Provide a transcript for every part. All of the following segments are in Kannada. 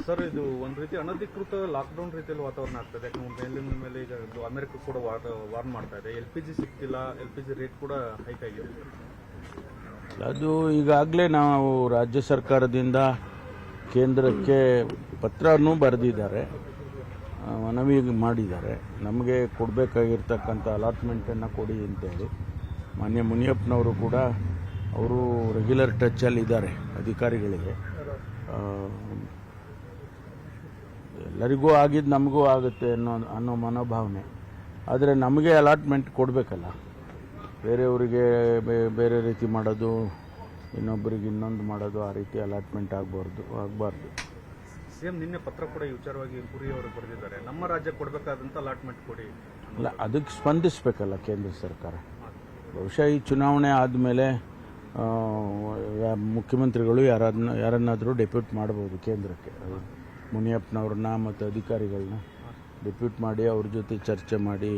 ಸರ್, ಇದು ಒಂದು ರೀತಿ ಅನಧಿಕೃತ ಲಾಕ್ಡೌನ್ ರೀತಿಯಲ್ಲಿ ವಾತಾವರಣ ಆಗ್ತದೆ. ಯಾಕಂದ್ರೆ ಮೇಲಿನ ಮೇಲೆ ಈಗ ಅಮೆರಿಕ ಕೂಡ ವಾರ್ನ್ ಮಾಡ್ತಾ ಇದೆ. LPG ಸಿಗ್ತಿಲ್ಲ, LPG ರೇಟ್ ಕೂಡ ಹೈಕ್ ಆಗಿದೆ. ಅದು ಈಗಾಗಲೇ ನಾವು ರಾಜ್ಯ ಸರ್ಕಾರದಿಂದ ಕೇಂದ್ರಕ್ಕೆ ಪತ್ರನೂ ಬರೆದಿದ್ದಾರೆ, ಮನವಿ ಮಾಡಿದ್ದಾರೆ. ನಮಗೆ ಕೊಡಬೇಕಾಗಿರ್ತಕ್ಕಂಥ ಅಲಾಟ್ಮೆಂಟನ್ನು ಕೊಡಿ ಅಂತೇಳಿ. ಮಾನ್ಯ ಮುನಿಯಪ್ಪನವರು ಕೂಡ ಅವರು ರೆಗ್ಯುಲರ್ ಟಚ್ಚಲ್ಲಿ ಇದ್ದಾರೆ ಅಧಿಕಾರಿಗಳಿಗೆ. ಎಲ್ಲರಿಗೂ ಆಗಿದ್ದು ನಮಗೂ ಆಗುತ್ತೆ ಅನ್ನೋ ಮನೋಭಾವನೆ. ಆದರೆ ನಮಗೆ ಅಲಾಟ್ಮೆಂಟ್ ಕೊಡಬೇಕಲ್ಲ, ಬೇರೆಯವರಿಗೆ ಬೇರೆ ರೀತಿ ಮಾಡೋದು, ಇನ್ನೊಬ್ಬರಿಗೆ ಇನ್ನೊಂದು ಮಾಡೋದು, ಆ ರೀತಿ ಅಲಾಟ್ಮೆಂಟ್ ಆಗಬಾರ್ದು. ಸಿಎಂ ನಿನ್ನೆ ಪತ್ರ ಕೂಡ ಈ ವಿಚಾರವಾಗಿ ಪುರಿ ಅವರು ಬರೆದಿದ್ದಾರೆ. ನಮ್ಮ ರಾಜ್ಯಕ್ಕೆ ಕೊಡಬೇಕಾದಂಥ ಅಲಾಟ್ಮೆಂಟ್ ಕೊಡಿ. ಅಲ್ಲ, ಅದಕ್ಕೆ ಸ್ಪಂದಿಸಬೇಕಲ್ಲ ಕೇಂದ್ರ ಸರ್ಕಾರ. ಬಹುಶಃ ಈ ಚುನಾವಣೆ ಆದಮೇಲೆ ಮುಖ್ಯಮಂತ್ರಿಗಳು ಯಾರನ್ನಾದರೂ ಡೆಪ್ಯೂಟ್ ಮಾಡಬಹುದು ಕೇಂದ್ರಕ್ಕೆ. ಮುನಿಯಪ್ಪನವ್ರನ್ನ ಮತ್ತು ಅಧಿಕಾರಿಗಳನ್ನ ಡೆಪ್ಯೂಟ್ ಮಾಡಿ ಅವ್ರ ಜೊತೆ ಚರ್ಚೆ ಮಾಡಿ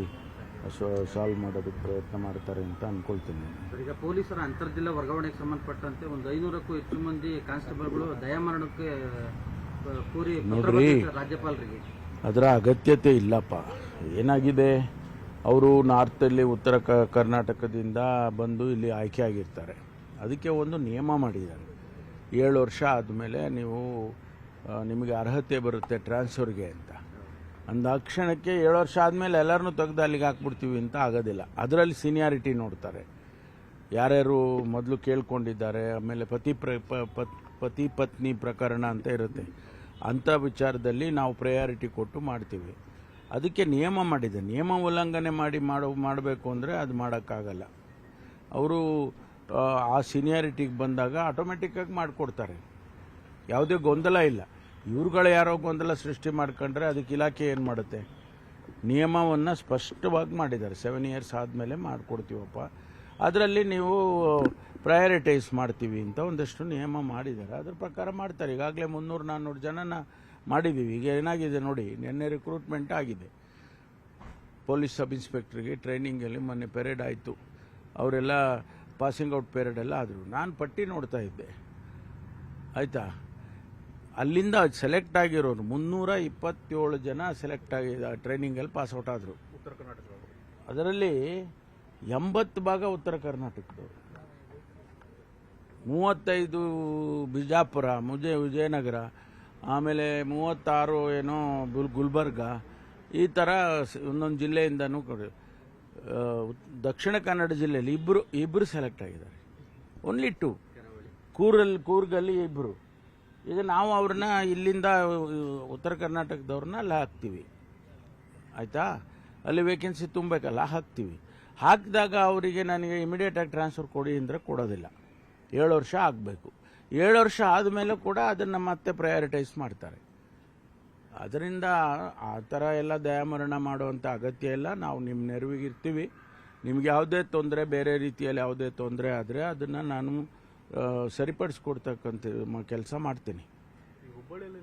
ಸಾಲ್ವ್ ಮಾಡೋದಕ್ಕೆ ಪ್ರಯತ್ನ ಮಾಡ್ತಾರೆ ಅಂತ ಅನ್ಕೊಳ್ತೀನಿ. ಈಗ ಪೊಲೀಸರ ಅಂತರ್ಜಿಲ್ಲಾ ವರ್ಗಾವಣೆಗೆ ಸಂಬಂಧಪಟ್ಟಂತೆ ಒಂದು 500ಕ್ಕೂ ಹೆಚ್ಚು ಮಂದಿ ಕಾನ್ಸ್ಟೇಬಲ್ಗಳು ದಯಾಮರಣಕ್ಕೆ ಕೋರಿ ರಾಜ್ಯಪಾಲರಿಗೆ. ಅದರ ಅಗತ್ಯತೆ ಇಲ್ಲಪ್ಪ. ಏನಾಗಿದೆ, ಅವರು ನಾರ್ತಲ್ಲಿ ಉತ್ತರ ಕರ್ನಾಟಕದಿಂದ ಬಂದು ಇಲ್ಲಿ ಆಯ್ಕೆ ಆಗಿರ್ತಾರೆ. ಅದಕ್ಕೆ ಒಂದು ನಿಯಮ ಮಾಡಿದ್ದಾರೆ. 7 ವರ್ಷ ಆದಮೇಲೆ ನಿಮಗೆ ಅರ್ಹತೆ ಬರುತ್ತೆ ಟ್ರಾನ್ಸ್ಫರ್ಗೆ ಅಂತ. ಅಂದಾಕ್ಷಣಕ್ಕೆ 7 ವರ್ಷ ಆದಮೇಲೆ ಎಲ್ಲರನ್ನೂ ತೆಗೆದು ಅಲ್ಲಿಗೆ ಹಾಕ್ಬಿಡ್ತೀವಿ ಅಂತ ಆಗೋದಿಲ್ಲ. ಅದರಲ್ಲಿ ಸೀನಿಯಾರಿಟಿ ನೋಡ್ತಾರೆ, ಯಾರ್ಯಾರು ಮೊದಲು ಕೇಳ್ಕೊಂಡಿದ್ದಾರೆ, ಆಮೇಲೆ ಪತಿ ಪತ್ನಿ ಪ್ರಕರಣ ಅಂತ ಇರುತ್ತೆ. ಅಂಥ ವಿಚಾರದಲ್ಲಿ ನಾವು ಪ್ರಯಾರಿಟಿ ಕೊಟ್ಟು ಮಾಡ್ತೀವಿ. ಅದಕ್ಕೆ ನಿಯಮ ಮಾಡಿದೆ. ನಿಯಮ ಉಲ್ಲಂಘನೆ ಮಾಡಬೇಕು ಅಂದರೆ ಅದು ಮಾಡೋಕ್ಕಾಗಲ್ಲ. ಅವರು ಆ ಸೀನಿಯಾರಿಟಿಗೆ ಬಂದಾಗ ಆಟೋಮೆಟಿಕ್ಕಾಗಿ ಮಾಡಿಕೊಡ್ತಾರೆ. ಯಾವುದೇ ಗೊಂದಲ ಇಲ್ಲ. ಇವ್ರುಗಳು ಯಾರೋ ಗೊಂದಲ ಸೃಷ್ಟಿ ಮಾಡ್ಕೊಂಡ್ರೆ ಅದಕ್ಕೆ ಇಲಾಖೆ ಏನು ಮಾಡುತ್ತೆ? ನಿಯಮವನ್ನು ಸ್ಪಷ್ಟವಾಗಿ ಮಾಡಿದ್ದಾರೆ. 7 ಇಯರ್ಸ್ ಆದಮೇಲೆ ಮಾಡಿಕೊಡ್ತೀವಪ್ಪ, ಅದರಲ್ಲಿ ನೀವು ಪ್ರಯಾರಿಟೈಸ್ ಮಾಡ್ತೀವಿ ಅಂತ ಒಂದಷ್ಟು ನಿಯಮ ಮಾಡಿದ್ದಾರೆ. ಅದ್ರ ಪ್ರಕಾರ ಮಾಡ್ತಾರೆ. ಈಗಾಗಲೇ 300-400 ಜನನ ಮಾಡಿದ್ದೀವಿ. ಈಗ ಏನಾಗಿದೆ ನೋಡಿ, ನಿನ್ನೆ ರಿಕ್ರೂಟ್ಮೆಂಟ್ ಆಗಿದೆ. ಪೊಲೀಸ್ ಸಬ್ ಇನ್ಸ್ಪೆಕ್ಟ್ರಿಗೆ ಟ್ರೈನಿಂಗಲ್ಲಿ ಮೊನ್ನೆ ಪೆರೇಡ್ ಆಯಿತು. ಅವರೆಲ್ಲ ಪಾಸಿಂಗ್ ಔಟ್ ಪೆರೇಡ್ ಎಲ್ಲ ಆದರು. ನಾನು ಪಟ್ಟಿ ನೋಡ್ತಾ ಇದ್ದೆ, ಆಯಿತಾ. ಅಲ್ಲಿಂದ ಸೆಲೆಕ್ಟ್ ಆಗಿರೋರು 327 ಜನ ಸೆಲೆಕ್ಟ್ ಆಗಿ ಟ್ರೈನಿಂಗಲ್ಲಿ ಪಾಸ್ಔಟ್ ಆದರು ಉತ್ತರ ಕರ್ನಾಟಕ. ಅದರಲ್ಲಿ 80 ಭಾಗ ಉತ್ತರ ಕರ್ನಾಟಕದವರು, 35 ಬಿಜಾಪುರ, ವಿಜಯನಗರ, ಆಮೇಲೆ 36 ಏನೋ ಗುಲ್ಬರ್ಗ, ಈ ಥರ ಒಂದೊಂದು ಜಿಲ್ಲೆಯಿಂದನೂ ದಕ್ಷಿಣ ಕನ್ನಡ ಜಿಲ್ಲೆಯಲ್ಲಿ ಇಬ್ಬರು ಸೆಲೆಕ್ಟ್ ಆಗಿದ್ದಾರೆ. ಓನ್ಲಿ 2. ಕೂರ್ಗಲ್ಲಿ 2. ಈಗ ನಾವು ಅವ್ರನ್ನ ಇಲ್ಲಿಂದ ಉತ್ತರ ಕರ್ನಾಟಕದವ್ರನ್ನ ಅಲ್ಲಿ ಹಾಕ್ತೀವಿ, ಆಯಿತಾ. ಅಲ್ಲಿ ವೇಕೆನ್ಸಿ ತುಂಬಬೇಕಲ್ಲ, ಹಾಕ್ತೀವಿ. ಹಾಕಿದಾಗ ಅವರಿಗೆ ನನಗೆ ಇಮಿಡಿಯೇಟಾಗಿ ಟ್ರಾನ್ಸ್ಫರ್ ಕೊಡಿ ಅಂದರೆ ಕೊಡೋದಿಲ್ಲ. 7 ವರ್ಷ ಆಗಬೇಕು. 7 ವರ್ಷ ಆದಮೇಲೆ ಕೂಡ ಅದನ್ನು ಮತ್ತೆ ಪ್ರಯಾರಿಟೈಸ್ ಮಾಡ್ತಾರೆ. ಅದರಿಂದ ಆ ಥರ ಎಲ್ಲ ದಯಾಮರಣ ಮಾಡುವಂಥ ಅಗತ್ಯ ಇಲ್ಲ. ನಾವು ನಿಮ್ಮ ನೆರವಿಗಿರ್ತೀವಿ. ನಿಮ್ಗೆ ಯಾವುದೇ ತೊಂದರೆ, ಬೇರೆ ರೀತಿಯಲ್ಲಿ ಯಾವುದೇ ತೊಂದರೆ ಆದರೆ ಅದನ್ನು ನಾನು ಸರಿಪಡಿಸ್ಕೊಡ್ತಕ್ಕಂಥ ಕೆಲಸ ಮಾಡ್ತೀನಿ. ಹುಬ್ಬಳ್ಳಿಯಲ್ಲಿ